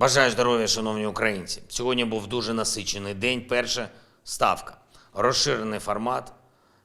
Бажаю здоров'я, шановні українці. Сьогодні був дуже насичений день. Перша ставка. Розширений формат,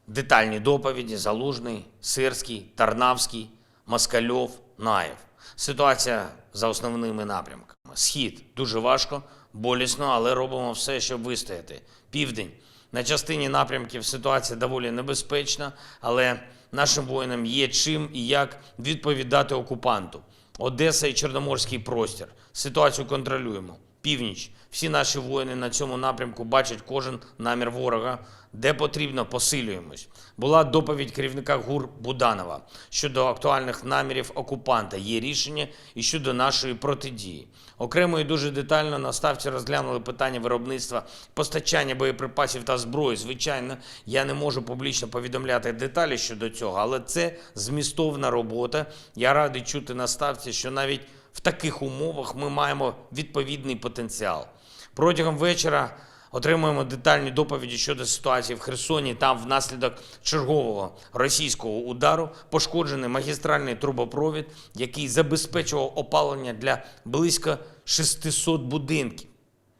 детальні доповіді, Залужний, Сирський, Тарнавський, Москальов, Наєв. Ситуація за основними напрямками. Схід – дуже важко, болісно, але робимо все, щоб вистояти. Південь. На частині напрямків ситуація доволі небезпечна, але нашим воїнам є чим і як відповідати окупанту. Одеса і Чорноморський простір. Ситуацію контролюємо. Північ. Всі наші воїни на цьому напрямку бачать кожен намір ворога. Де потрібно, посилюємось. Була доповідь керівника ГУР Буданова щодо актуальних намірів окупанта. Є рішення і щодо нашої протидії. Окремо і дуже детально на ставці розглянули питання виробництва, постачання боєприпасів та зброї. Звичайно, я не можу публічно повідомляти деталі щодо цього, але це змістовна робота. Я радий чути на ставці, що навіть в таких умовах ми маємо відповідний потенціал. Протягом вечора отримуємо детальні доповіді щодо ситуації в Херсоні. Там внаслідок чергового російського удару пошкоджений магістральний трубопровід, який забезпечував опалення для близько 600 будинків,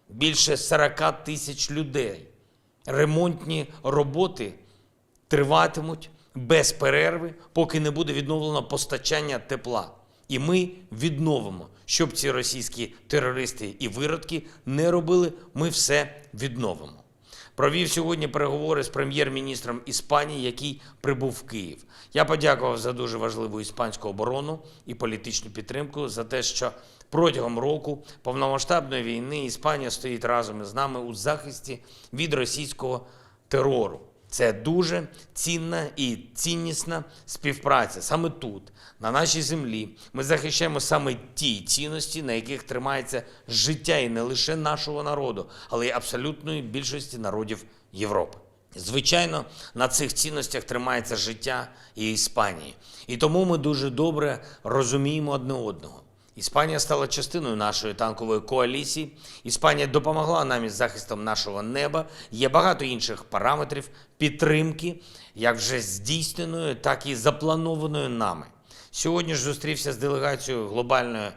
більше 40 тисяч людей. Ремонтні роботи триватимуть без перерви, поки не буде відновлено постачання тепла. І ми відновимо, щоб ці російські терористи і виродки не робили, ми все відновимо. Провів сьогодні переговори з прем'єр-міністром Іспанії, який прибув в Київ. Я подякував за дуже важливу іспанську оборону і політичну підтримку, за те, що протягом року повномасштабної війни Іспанія стоїть разом із нами у захисті від російського терору. Це дуже цінна і ціннісна співпраця. Саме тут, на нашій землі, ми захищаємо саме ті цінності, на яких тримається життя і не лише нашого народу, але й абсолютної більшості народів Європи. Звичайно, на цих цінностях тримається життя і Іспанії. І тому ми дуже добре розуміємо одне одного. Іспанія стала частиною нашої танкової коаліції. Іспанія допомогла нам із захистом нашого неба. Є багато інших параметрів підтримки, як вже здійсненою, так і запланованою нами. Сьогодні ж зустрівся з делегацією глобальної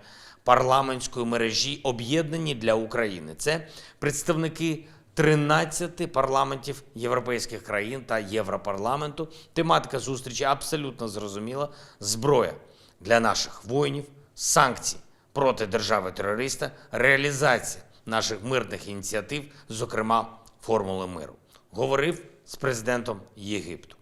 парламентської мережі «Об'єднані для України». Це представники 13 парламентів європейських країн та Європарламенту. Тематика зустрічі абсолютно зрозуміла. Зброя для наших воїнів, санкції проти держави-терориста, реалізація наших мирних ініціатив, зокрема формули миру. Говорив з президентом Єгипту.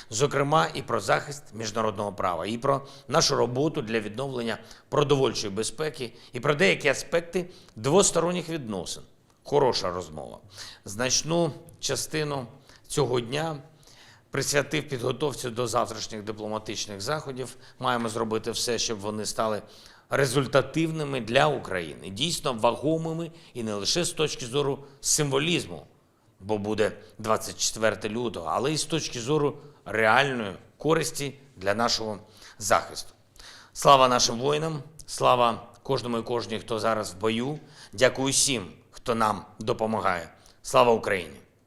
Зокрема, і про захист міжнародного права, і про нашу роботу для відновлення продовольчої безпеки, і про деякі аспекти двосторонніх відносин. Хороша розмова. Значну частину цього дня присвятив підготовці до завтрашніх дипломатичних заходів. Маємо зробити все, щоб вони стали результативними для України, дійсно вагомими і не лише з точки зору символізму, бо буде 24 лютого, але й з точки зору реальної користі для нашого захисту. Слава нашим воїнам, слава кожному і кожній, хто зараз в бою. Дякую всім, хто нам допомагає. Слава Україні!